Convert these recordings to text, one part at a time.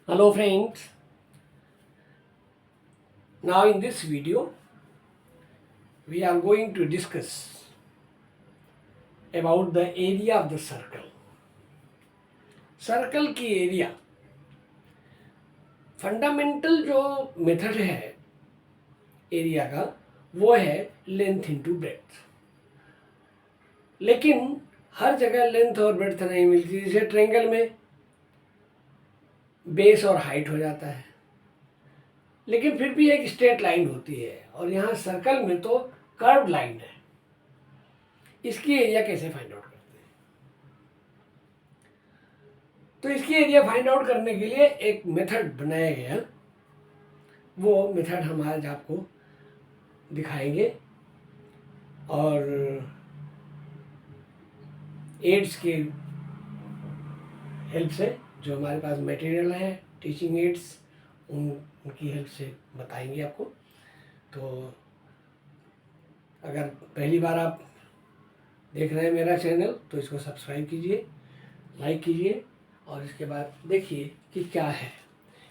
Hello friends, now in this video we are going to discuss about the area of the circle. Circle की area fundamental जो method है area का वो है length into breadth, लेकिन हर जगह length और ब्रेड्थ नहीं मिलती। जैसे ट्रायंगल में बेस और हाइट हो जाता है, लेकिन फिर भी एक स्ट्रेट लाइन होती है, और यहाँ सर्कल में तो कर्व लाइन है। इसकी एरिया कैसे फाइंड आउट करते हैं? तो इसकी एरिया फाइंड आउट करने के लिए एक मेथड बनाया गया। वो मेथड हम आज आपको दिखाएंगे, और एड्स के हेल्प से, जो हमारे पास मटेरियल है टीचिंग एड्स, उनकी हेल्प से बताएंगे आपको। तो अगर पहली बार आप देख रहे हैं मेरा चैनल तो इसको सब्सक्राइब कीजिए, लाइक कीजिए, और इसके बाद देखिए कि क्या है।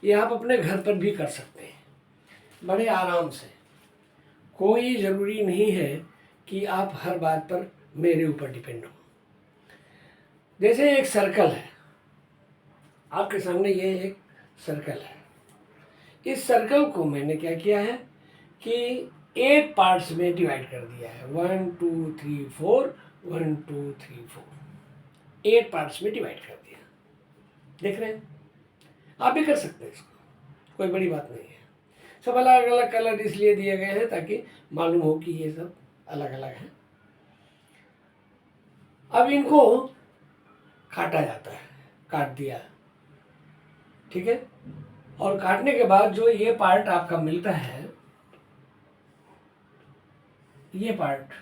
ये आप अपने घर पर भी कर सकते हैं बड़े आराम से। कोई ज़रूरी नहीं है कि आप हर बात पर मेरे ऊपर डिपेंड हो। जैसे एक सर्कल है, आपके सामने ये एक सर्कल है। इस सर्कल को मैंने क्या किया है कि 8 पार्ट्स में डिवाइड कर दिया है। 1 2 3 4, 1 2 3 4, 8 पार्ट्स में डिवाइड कर दिया। देख रहे हैं? आप भी कर सकते हैं इसको, कोई बड़ी बात नहीं है। सब अलग अलग कलर इसलिए दिए गए हैं ताकि मालूम हो कि ये सब अलग अलग हैं। अब इनको काटा जाता है, काट दिया, ठीक है। और काटने के बाद जो ये पार्ट आपका मिलता है, ये पार्ट,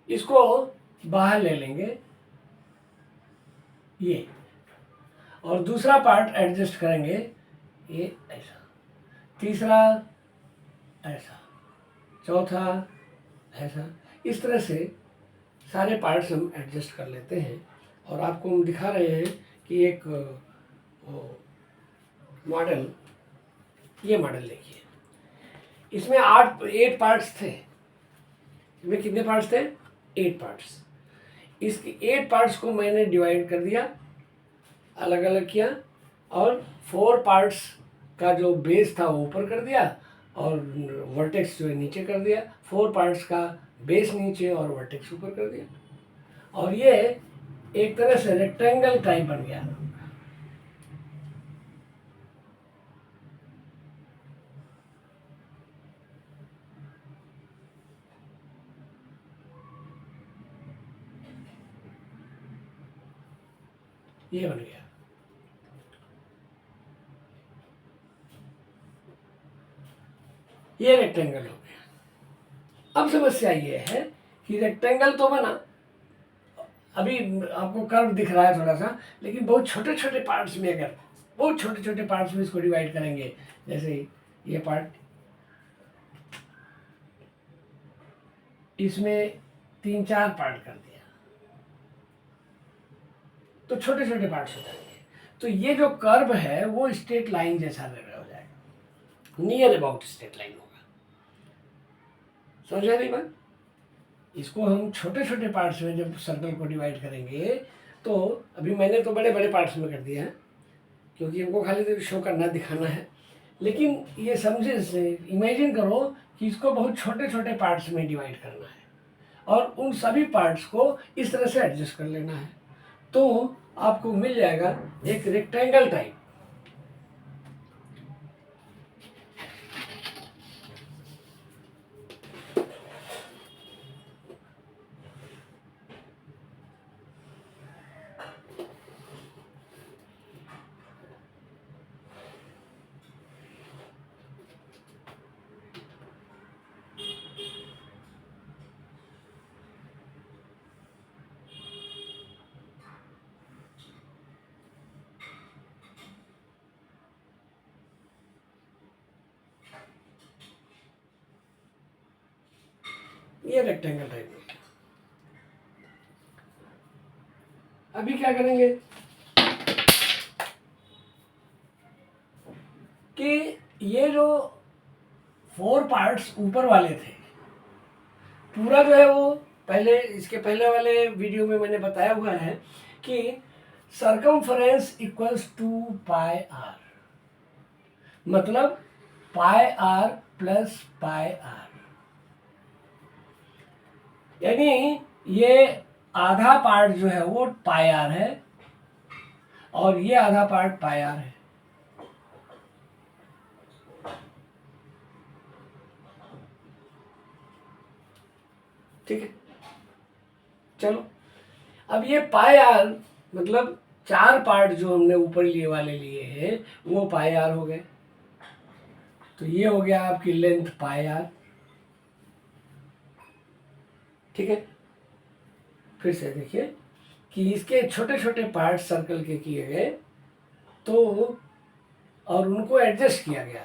इसको बाहर ले लेंगे ये, और दूसरा पार्ट एडजस्ट करेंगे ये ऐसा, तीसरा ऐसा, चौथा ऐसा। इस तरह से सारे पार्ट्स हम एडजस्ट कर लेते हैं। और आपको हम दिखा रहे हैं कि एक मॉडल, ये मॉडल देखिए। इसमें 8 पार्ट्स थे। इसमें कितने पार्ट्स थे? 8 पार्ट्स। इसके 8 पार्ट्स को मैंने डिवाइड कर दिया, अलग अलग किया, और 4 पार्ट्स का जो बेस था वो ऊपर कर दिया, और वर्टेक्स जो है नीचे कर दिया। 4 पार्ट्स का बेस नीचे और वर्टेक्स ऊपर कर दिया, और ये एक तरह से रेक्टेंगल टाइप बन गया। ये बन गया। ये रेक्टेंगल हो गया। अब समस्या ये है कि रेक्टेंगल तो बना, अभी आपको कर्व दिख रहा है थोड़ा सा, लेकिन बहुत छोटे छोटे पार्ट्स में, अगर बहुत छोटे छोटे पार्ट्स में इसको डिवाइड करेंगे, जैसे ये पार्ट, इसमें 3-4 पार्ट कर दिया, तो छोटे छोटे पार्ट्स हो जाएंगे। तो ये जो कर्व है वो स्ट्रेट लाइन जैसा हो जाएगा, नियर अबाउट स्ट्रेट लाइन होगा। समझ रही बात? इसको हम छोटे छोटे पार्ट्स में जब सर्कल को डिवाइड करेंगे, तो अभी मैंने तो बड़े बड़े पार्ट्स में कर दिया है, क्योंकि हमको खाली तो शो करना, दिखाना है। लेकिन ये समझे से इमेजिन करो कि इसको बहुत छोटे छोटे पार्ट्स में डिवाइड करना है, और उन सभी पार्ट्स को इस तरह से एडजस्ट कर लेना है, तो आपको मिल जाएगा एक रेक्टेंगल टाइप। ये रेक्टेंगल टाइप में। अभी क्या करेंगे कि ये जो 4 पार्ट्स ऊपर वाले थे, पूरा जो है वो पहले, इसके पहले वाले वीडियो में मैंने बताया हुआ है कि circumference equals to pi r, मतलब pi r plus pi r, यानी ये आधा पार्ट जो है वो पाई आर है और ये आधा पार्ट पाई आर है। ठीक है, चलो अब ये पाई आर मतलब 4 पार्ट जो हमने ऊपर लिए वाले लिए हैं वो पाई आर हो गए। तो ये हो गया आपकी लेंथ पाई आर। ठीक है, फिर से देखिए कि इसके छोटे छोटे पार्ट सर्कल के किए गए तो और उनको एडजस्ट किया गया,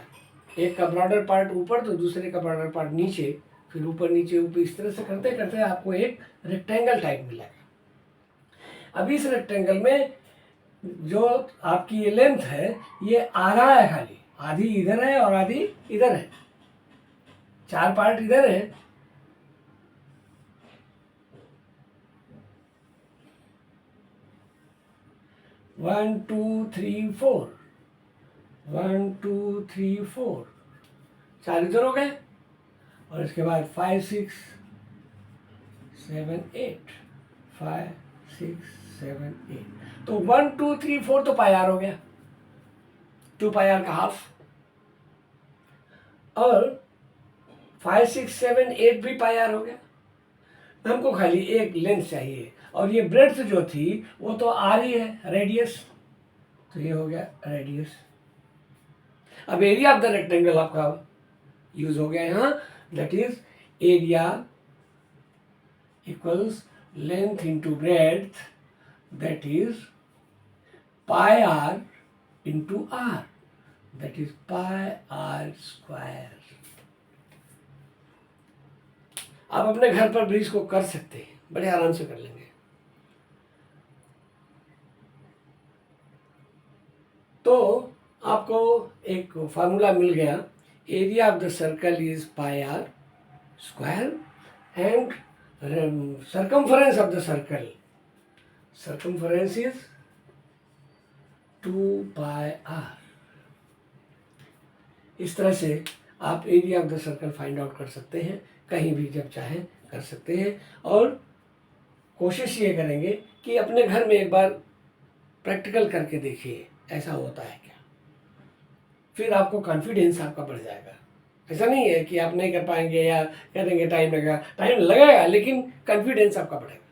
एक का ब्रॉडर पार्ट ऊपर तो दूसरे का ब्रॉडर पार्ट नीचे, फिर ऊपर नीचे ऊपर, इस तरह से करते करते आपको एक रेक्टेंगल टाइप मिलेगा। अब इस रेक्टेंगल में जो आपकी ये लेंथ है ये आधा है, खाली आधी इधर है और आधी इधर है, 4 पार्ट इधर है, वन टू थ्री फोर, 1 2 3 4, 4 इधर हो गए और इसके बाद 5 6 7 8, 5 6 7 8, तो 1 2 3 4 तो पाई आर हो गया, 2 पाई आर का हाफ, और 5 6 7 8 भी पाई आर हो गया। हमको खाली एक लेंथ चाहिए और ये ब्रेड्थ जो थी वो तो आर ही है, रेडियस, तो ये हो गया रेडियस। अब एरिया ऑफ द रेक्टेंगल आपका यूज हो गया यहाँ, that is area equals length into breadth, that is pi r into r, that is pi r square. आप अपने घर पर भी इसको कर सकते हैं, बड़े आराम से कर लेंगे। तो आपको एक फार्मूला मिल गया, area of the circle is pi r square and circumference of the circle, circumference is 2 pi r। इस तरह से आप area of the circle find out कर सकते हैं, कहीं भी जब चाहें कर सकते हैं। और कोशिश ये करेंगे कि अपने घर में एक बार प्रैक्टिकल करके देखिए ऐसा होता है क्या, फिर आपको कॉन्फिडेंस आपका बढ़ जाएगा। ऐसा नहीं है कि आप नहीं कर पाएंगे या कह देंगे टाइम लगेगा, टाइम लगेगा लेकिन कॉन्फिडेंस आपका बढ़ेगा।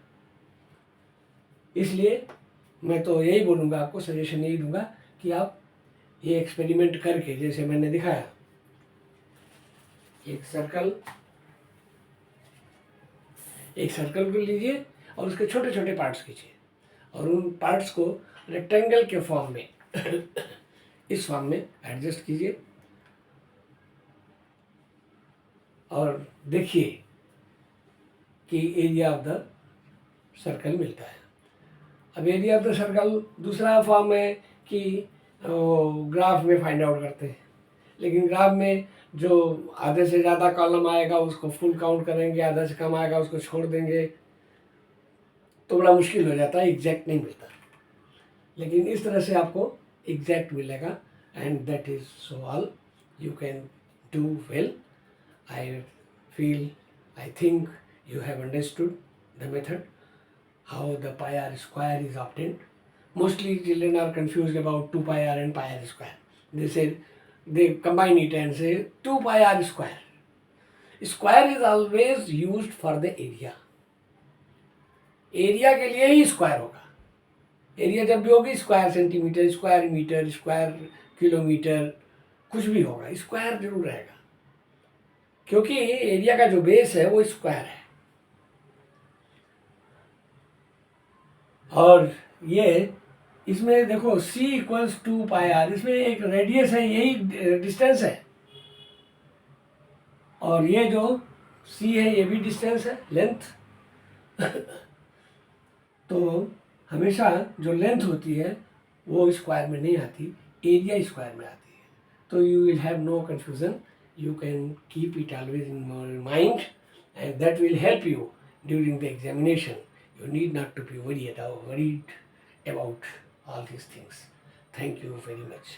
इसलिए मैं तो यही बोलूँगा, आपको सजेशन यही दूंगा कि आप ये एक्सपेरिमेंट करके, जैसे मैंने दिखाया, एक सर्कल को लीजिए और उसके छोटे छोटे पार्ट्स कीजिए और उन पार्ट्स को रेक्टेंगल के फॉर्म में इस फॉर्म में एडजस्ट कीजिए और देखिए कि एरिया ऑफ द सर्कल मिलता है। अब एरिया ऑफ द सर्कल दूसरा फॉर्म है कि ग्राफ में फाइंड आउट करते हैं, लेकिन ग्राफ में जो आधे से ज़्यादा कॉलम आएगा उसको फुल काउंट करेंगे, आधा से कम आएगा उसको छोड़ देंगे, तो बड़ा मुश्किल हो जाता है, एग्जैक्ट नहीं मिलता। लेकिन इस तरह से आपको एग्जैक्ट मिलेगा and that is so all you can do well. I feel, I think you have understood the method, how the pi r square is obtained. Mostly children are confused about 2 pi r and pi r square. They say, they combine it and say 2 pi r square. Square is always used for the area. Area के लिए ही square होगा। Area जब भी होगी square centimetre, square metre, square kilometre, कुछ भी होगा, स्क्वायर जरूर रहेगा, क्योंकि एरिया का जो बेस है वो स्क्वायर है। और ये इसमें देखो c इक्वल्स 2 पाई आर, इसमें एक रेडियस है, यही डिस्टेंस है, और ये जो c है ये भी डिस्टेंस है, लेंथ। तो हमेशा जो लेंथ होती है वो स्क्वायर में नहीं आती, एरिया स्क्वायर में आती है। तो you will have no confusion, you can keep it always in your mind, and that will help you during the examination. You need not to be worried about all these things. Thank you very much.